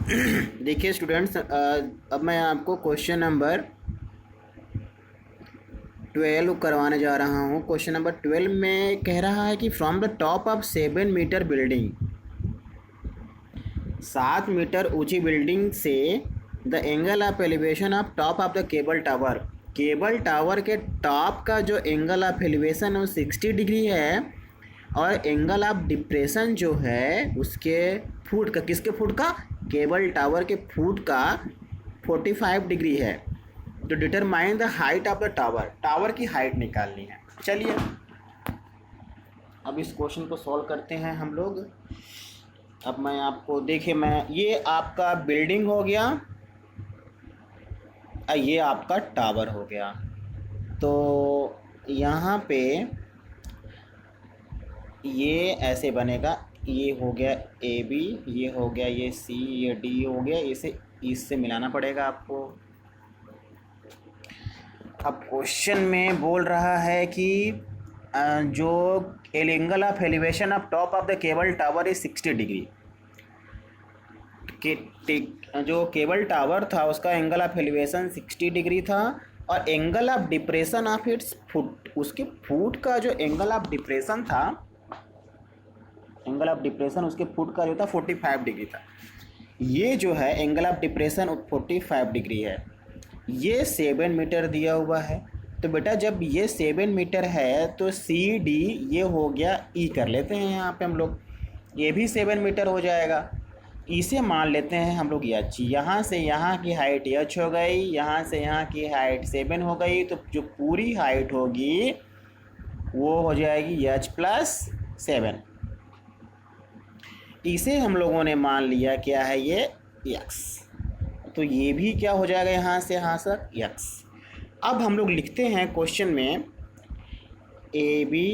देखिए स्टूडेंट्स, अब मैं आपको क्वेश्चन नंबर 12 करवाने जा रहा हूँ। क्वेश्चन नंबर 12 में कह रहा है कि from the top of 7 metre building, 7 metre ऊंची बिल्डिंग से the angle of elevation of top of the cable tower, cable tower के टॉप का जो एंगल ऑफ एलिवेशन है वो 60 डिग्री है, और एंगल ऑफ डिप्रेशन जो है उसके फुट का, किसके फुट का, केबल टावर के फुट का 45 डिग्री है। तो determine the height of the tower, tower की हाइट निकालनी है। चलिए अब इस क्वेश्चन को सॉल्व करते हैं हम लोग। अब मैं आपको देखिए, मैं ये आपका बिल्डिंग हो गया और ये आपका टावर हो गया। तो यहाँ पे ये ऐसे बनेगा, ये हो गया ए बी, ये हो गया ये सी, ये डी हो गया, इसे इससे मिलाना पड़ेगा आपको। अब क्वेश्चन में बोल रहा है कि जो angle of elevation of top of the cable tower is 60 degree. जो केबल टावर था उसका एंगल ऑफ एलिवेशन 60 डिग्री था, और angle of depression of its foot, उसके फुट का जो एंगल ऑफ डिप्रेशन था, एंगल ऑफ डिप्रेशन उसके फुट का जो था 45 डिग्री था। ये जो है एंगल ऑफ डिप्रेशन 45 डिग्री है। ये 7 मीटर दिया हुआ है। तो बेटा जब ये 7 मीटर है तो सी डी ये हो गया ई, कर लेते हैं यहाँ पे हम लोग, ये भी 7 मीटर हो जाएगा। इसे मान लेते हैं हम लोग एच। यहाँ से यहाँ की हाइट एच हो गई, यहाँ से यहाँ की हाइट 7 हो गई, तो जो पूरी हाइट होगी वो हो जाएगी एच प्लस 7। इसे हम लोगों ने मान लिया क्या है, ये एक्स। तो ये भी क्या हो जाएगा यहाँ से यहाँ तक एक्स। अब हम लोग लिखते हैं क्वेश्चन में, A B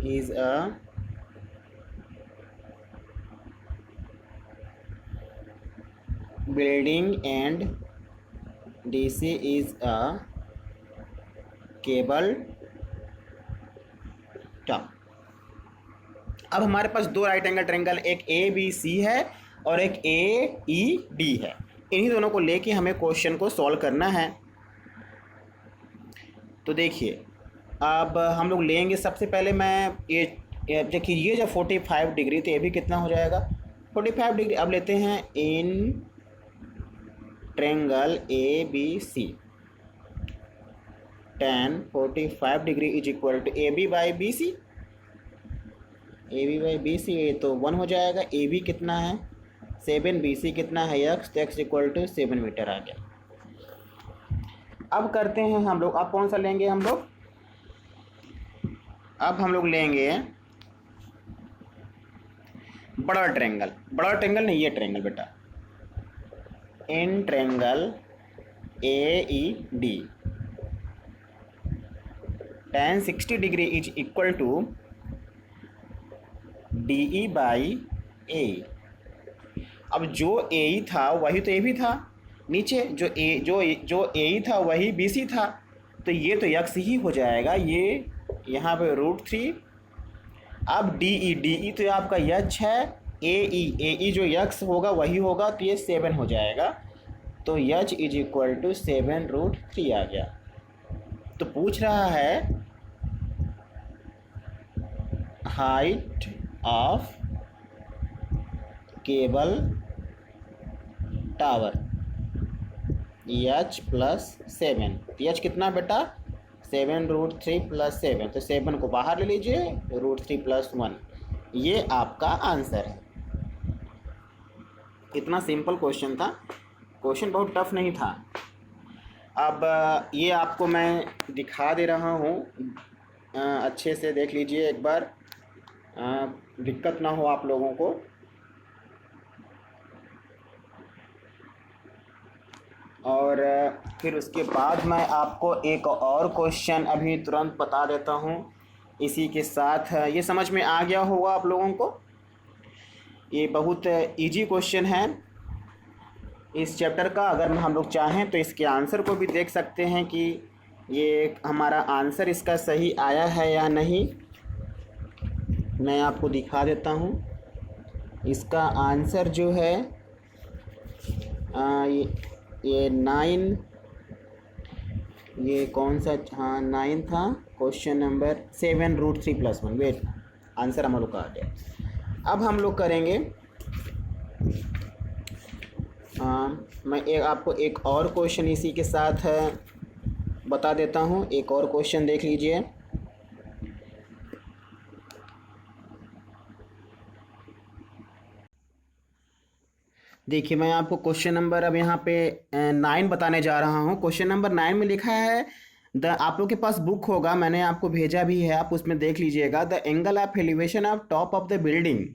is a building and D C is a cable top. अब हमारे पास दो राइट एंगल ट्रायंगल, एक ए बी सी है और एक ए ई डी है। इन्हीं दोनों को लेके हमें क्वेश्चन को सॉल्व करना है। तो देखिए अब हम लोग लेंगे, सबसे पहले मैं ये देखिए, ये जब 45 डिग्री तो ये भी कितना हो जाएगा 45 डिग्री। अब लेते हैं in triangle A B C, tan 45 degree is equal to A B by B C, A B by B C, ये तो 1 हो जाएगा। ए बी कितना है 7, बी सी कितना है एक्स, तो एक्स इक्वल टू 7 मीटर आ गया। अब करते हैं हम लोग, अब कौन सा लेंगे हम लोग, अब हम लोग लेंगे बड़ा ट्रायंगल, बड़ा ट्रायंगल नहीं ये ट्रायंगल बेटा, in triangle A E D, tan 60 degree is equal to D E by A. अब जो ए ई था वही तो ए भी था, नीचे जो ए था वही बी सी था, तो ये तो यक्स ही हो जाएगा, ये यहाँ पे √3। अब डी ई तो आपका यच है, ए ई जो यक्स होगा वही होगा, तो ये 7 हो जाएगा। तो यच इज इक्वल टू 7√3 आ गया। तो पूछ रहा है height of cable tower H plus 7। H कितना बेटा 7√3 प्लस 7, तो 7 को बाहर ले लीजिए, √3 प्लस 1, ये आपका आंसर है। इतना सिंपल क्वेश्चन था, क्वेश्चन बहुत टफ नहीं था। अब ये आपको मैं दिखा दे रहा हूँ, अच्छे से देख लीजिए एक बार, दिक्कत ना हो आप लोगों को। और फिर उसके बाद मैं आपको एक और क्वेश्चन अभी तुरंत बता देता हूँ। इसी के साथ ये समझ में आ गया होगा आप लोगों को, ये बहुत इजी क्वेश्चन है इस चैप्टर का। अगर हम लोग चाहें तो इसके आंसर को भी देख सकते हैं कि ये हमारा आंसर इसका सही आया है या नहीं। मैं आपको दिखा देता हूँ, इसका आंसर जो है ये 9, ये कौन सा, हाँ 9 था। Question number 7 √3+1। वेट, आंसर हम लोग का आ गया। अब हम लोग करेंगे, मैं आपको एक और क्वेश्चन इसी के साथ बता देता हूँ। एक और क्वेश्चन देख लीजिए। देखिए, मैं आपको क्वेश्चन नंबर अब यहाँ पे 9 बताने जा रहा हूँ। क्वेश्चन नंबर 9 में लिखा है आप लोग के पास बुक होगा, मैंने आपको भेजा भी है, आप उसमें देख लीजिएगा। The angle of elevation of top of the building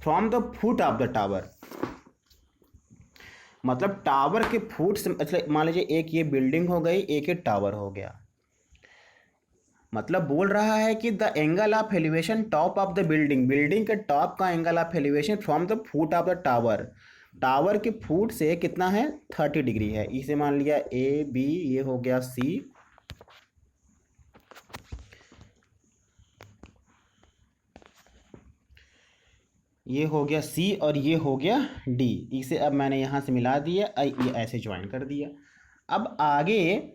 from the foot of the tower. मतलब टावर के फुट से, मतलब मान लीजिए एक ये बिल्डिंग हो गई, एक ये टावर हो गया। मतलब बोल रहा है कि the angle of elevation top of the building, building के टॉप का angle of elevation from the foot of the tower, tower के फुट से कितना है, 30 डिग्री है। इसे मान लिया ए बी, ये हो गया सी, ये हो गया सी, और ये हो गया डी। इसे अब मैंने यहाँ से मिला दिया, ये ऐसे ज्वाइन कर दिया। अब आगे,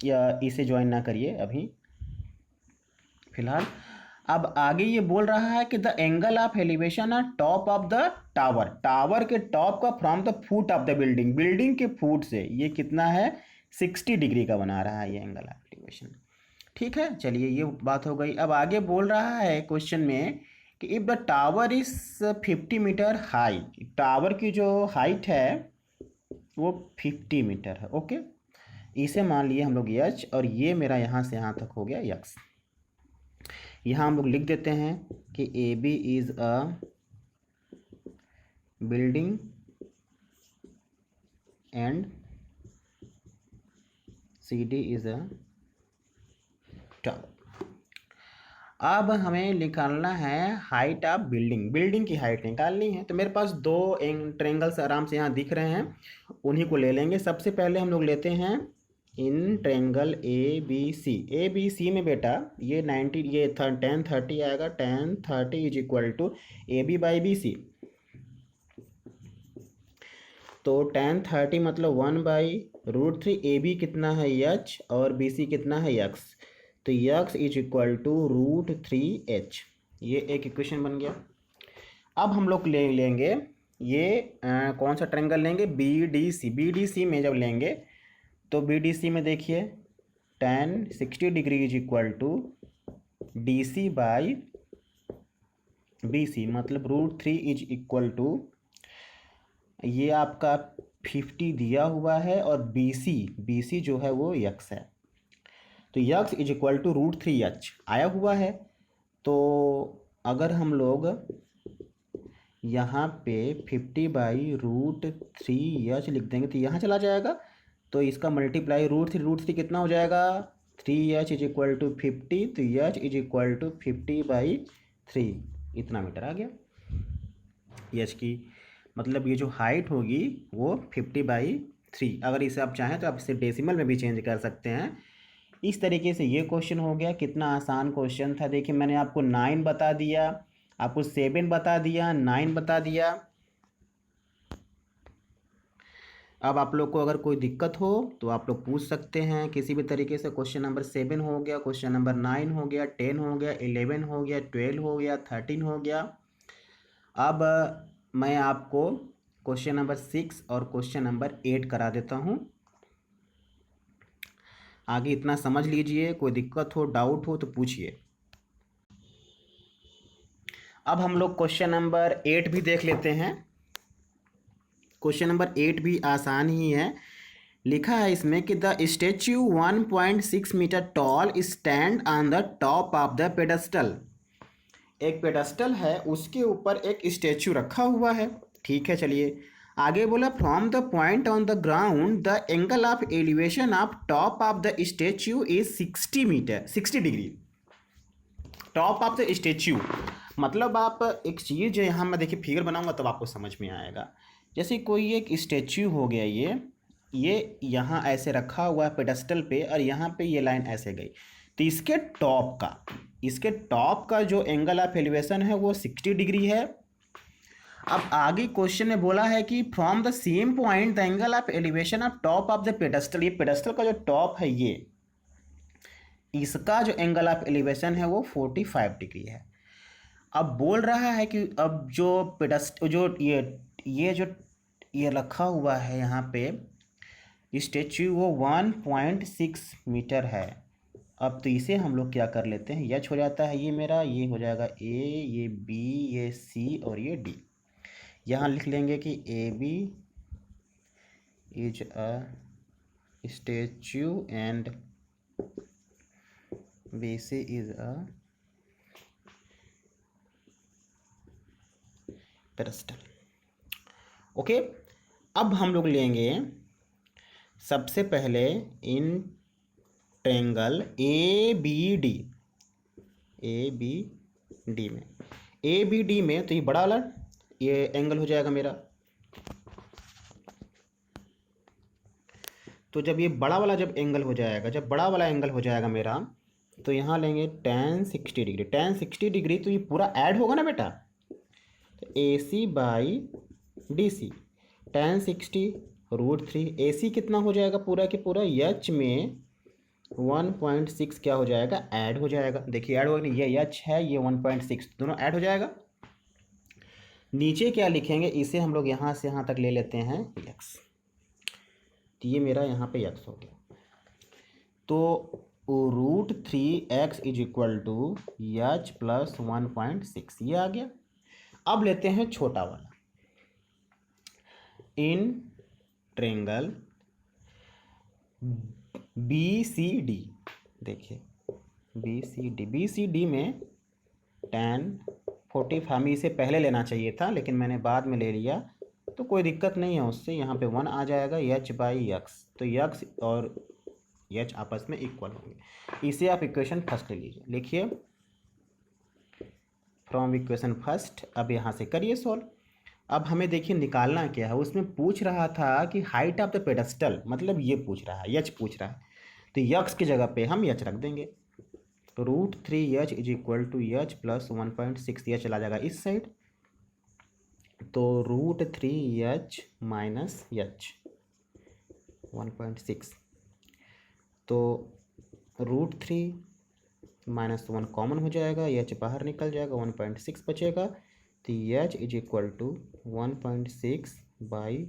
या इसे ज्वाइन ना करिए अभी फिलहाल। अब आगे ये बोल रहा है कि the angle of elevation of top of the tower, tower के टॉप का from the foot of the building, building के फुट से ये कितना है, 60 डिग्री का बना रहा है ये एंगल ऑफ एलिवेशन। ठीक है, चलिए ये बात हो गई। अब आगे बोल रहा है क्वेश्चन में कि if the tower is 50 metre high, tower की जो हाइट है वो 50 मीटर है। ओके, इसे मान लिए हम लोग एच, और ये मेरा यहाँ से यहाँ तक हो गया यक्स। यहाँ हम लोग लिख देते हैं कि A B is a building and C D is a tower. अब हमें निकालना है हाइट ऑफ बिल्डिंग, बिल्डिंग की हाइट निकालनी है। तो मेरे पास दो ट्रेंगल्स आराम से यहाँ दिख रहे हैं, उन्हीं को ले लेंगे। सबसे पहले हम लोग लेते हैं in triangle A B C. A B C में बेटा ये 90, ये tan 30 आएगा। tan 30 is equal to A B by B C. तो tan 30 मतलब 1/√3। ए बी कितना है एच, और बी सी कितना है यक्स। तो x is equal to √3h। ये एक इक्वेशन बन गया। अब हम लोग ले लेंगे ये कौन सा ट्रेंगल लेंगे, B D C. B D C में जब लेंगे तो बी डी सी में देखिए tan 60 degree is equal to D C by B C, मतलब √3 इज इक्वल टू, ये आपका 50 दिया हुआ है, और बी सी जो है वो यक्स है। तो x is equal to √3h आया हुआ है। तो अगर हम लोग यहाँ पे 50/√3h लिख देंगे तो यहाँ चला जाएगा। तो इसका मल्टीप्लाई √3 कितना हो जाएगा, 3h इज इक्वल टू 50। तो h इज इक्वल टू 50/3, इतना मीटर आ गया। h की मतलब ये जो हाइट होगी वो 50/3। अगर इसे आप चाहें तो आप इसे डेसिमल में भी चेंज कर सकते हैं। इस तरीके से ये क्वेश्चन हो गया। कितना आसान क्वेश्चन था। देखिए, मैंने आपको 9 बता दिया, आपको 7 बता दिया, 9 बता दिया। अब आप लोग को अगर कोई दिक्कत हो तो आप लोग पूछ सकते हैं किसी भी तरीके से। क्वेश्चन नंबर 7 हो गया, क्वेश्चन नंबर 9 हो गया, 10 हो गया, 11 हो गया, 12 हो गया, 13 हो गया। अब मैं आपको क्वेश्चन नंबर 6 और क्वेश्चन नंबर 8 करा देता हूँ। आगे इतना समझ लीजिए, कोई दिक्कत हो, डाउट हो तो पूछिए। अब हम लोग क्वेश्चन नंबर 8 भी देख लेते हैं। क्वेश्चन नंबर 8 भी आसान ही है। लिखा है इसमें कि the statue 1.6 metre tall stand on the top of the pedestal. एक पेडेस्टल है, उसके ऊपर एक स्टैच्यू रखा हुआ है। ठीक है, चलिए आगे बोला from the point on the ground the angle of elevation of top of the statue is 60 degree. Top of the statue मतलब आप एक चीज़, यहाँ मैं देखिए फिगर बनाऊंगा तब आपको समझ में आएगा। जैसे कोई एक स्टैच्यू हो गया, ये यहाँ ऐसे रखा हुआ है पेडेस्टल पे, और यहाँ पे ये लाइन ऐसे गई। तो इसके टॉप का जो एंगल ऑफ एलिवेशन है वो 60 डिग्री है। अब आगे क्वेश्चन में बोला है कि from the same point the angle of elevation of top of the pedestal, ये पेडस्टल का जो टॉप है ये, इसका जो एंगल ऑफ एलिवेशन है वो 45 डिग्री है। अब बोल रहा है कि अब जो पेडस्ट जो ये जो ये रखा हुआ है यहाँ पे स्टेच्यू, वो 1.6 मीटर है। अब तो इसे हम लोग क्या कर लेते हैं, यच हो जाता है ये मेरा, ये हो जाएगा ए, ये बी, ये सी और ये डी। यहाँ लिख लेंगे कि A B is a statue and B C is a pedestal. Okay, अब हम लोग लेंगे सबसे पहले in triangle A B D में, ए बी डी में तो ये बड़ा वाला ये एंगल हो जाएगा मेरा। तो जब ये बड़ा वाला जब एंगल हो जाएगा, जब बड़ा वाला एंगल हो जाएगा मेरा, तो यहाँ लेंगे tan 60 डिग्री। tan 60 डिग्री तो ये पूरा ऐड होगा ना बेटा, तो ए सी बाई डी सी, tan 60 √3, ए सी कितना हो जाएगा पूरा के पूरा, यच में 1.6 क्या हो जाएगा, ऐड हो जाएगा। देखिए ऐड होगा नहीं, ये यच है, ये 1.6, दोनों ऐड हो जाएगा। नीचे क्या लिखेंगे, इसे हम लोग यहाँ से यहाँ तक ले लेते हैं यक्स, तो ये मेरा यहाँ पे यक्स हो गया। तो √3x is equal to H plus 1.6, ये आ गया। अब लेते हैं छोटा वाला, in triangle B C D, देखिए बी सी डी में tan 45, हमें इसे पहले लेना चाहिए था लेकिन मैंने बाद में ले लिया, तो कोई दिक्कत नहीं है उससे। यहाँ पे 1 आ जाएगा, यच बाई यक्स, तो यक्स और यच आपस में इक्वल होंगे। इसे आप इक्वेशन फर्स्ट ले लीजिए, लिखिए फ्रॉम इक्वेशन फर्स्ट। अब यहाँ से करिए सॉल्व। अब हमें देखिए निकालना क्या है, उसमें पूछ रहा था कि हाइट ऑफ द पेडस्टल, मतलब ये पूछ रहा है, यच पूछ रहा है, तो यक्स की जगह पे हम यच रख देंगे। √3h is equal to H plus 1.6, यह चला जाएगा इस साइड, तो √3h माइनस यच 1.6, तो √3 माइनस 1 कॉमन हो जाएगा, यच बाहर निकल जाएगा, 1.6 बचेगा, तो H is equal to 1.6 by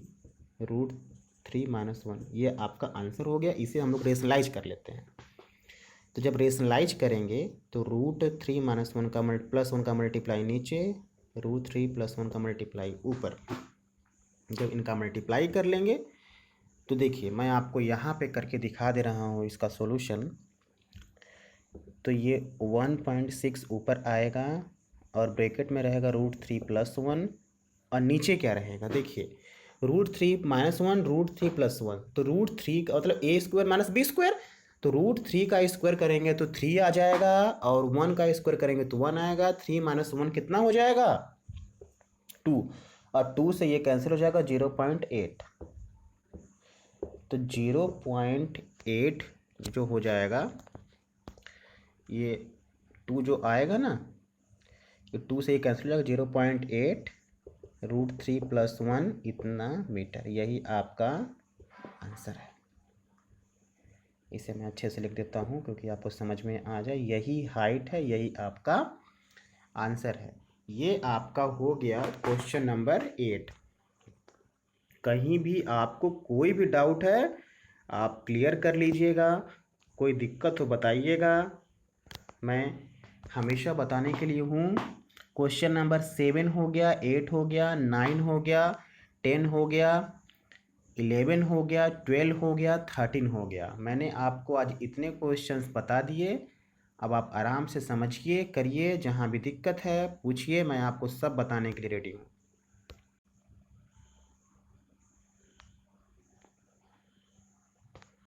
√3 minus 1, ये आपका आंसर हो गया। इसे हम लोग रेशनलाइज कर लेते हैं। तो जब रेशनलाइज करेंगे तो √3 माइनस 1 का प्लस 1 का मल्टीप्लाई नीचे, √3 प्लस 1 का मल्टीप्लाई ऊपर। जब इनका मल्टीप्लाई कर लेंगे तो देखिए मैं आपको यहाँ पे करके दिखा दे रहा हूँ इसका सॉल्यूशन। तो ये 1.6 ऊपर आएगा और ब्रैकेट में रहेगा √3 प्लस 1, और नीचे क्या रहेगा, देखिए √3 माइनस 1, √3 प्लस 1, तो √3 का मतलब a square minus b square, तो √3 का स्क्वायर करेंगे तो 3 आ जाएगा, और 1 का स्क्वायर करेंगे तो 1 आएगा। 3 माइनस 1 कितना हो जाएगा, 2, और 2 से ये कैंसिल हो जाएगा 0.8, तो 0.8 जो हो जाएगा, ये 2 जो आएगा ना, ये 2 से ये कैंसिल हो जाएगा, 0.8 √3 प्लस 1 इतना मीटर, यही आपका आंसर है। इसे मैं अच्छे से लिख देता हूँ क्योंकि आपको समझ में आ जाए, यही हाइट है, यही आपका आंसर है। ये आपका हो गया क्वेश्चन नंबर 8। कहीं भी आपको कोई भी डाउट है आप क्लियर कर लीजिएगा, कोई दिक्कत हो बताइएगा, मैं हमेशा बताने के लिए हूँ। क्वेश्चन नंबर 7 हो गया, 8 हो गया, 9 हो गया, 10 हो गया, 11 हो गया, 12 हो गया, 13 हो गया। मैंने आपको आज इतने क्वेश्चंस बता दिए। अब आप आराम से समझिए, करिए, जहाँ भी दिक्कत है पूछिए, मैं आपको सब बताने के लिए रेडी हूँ।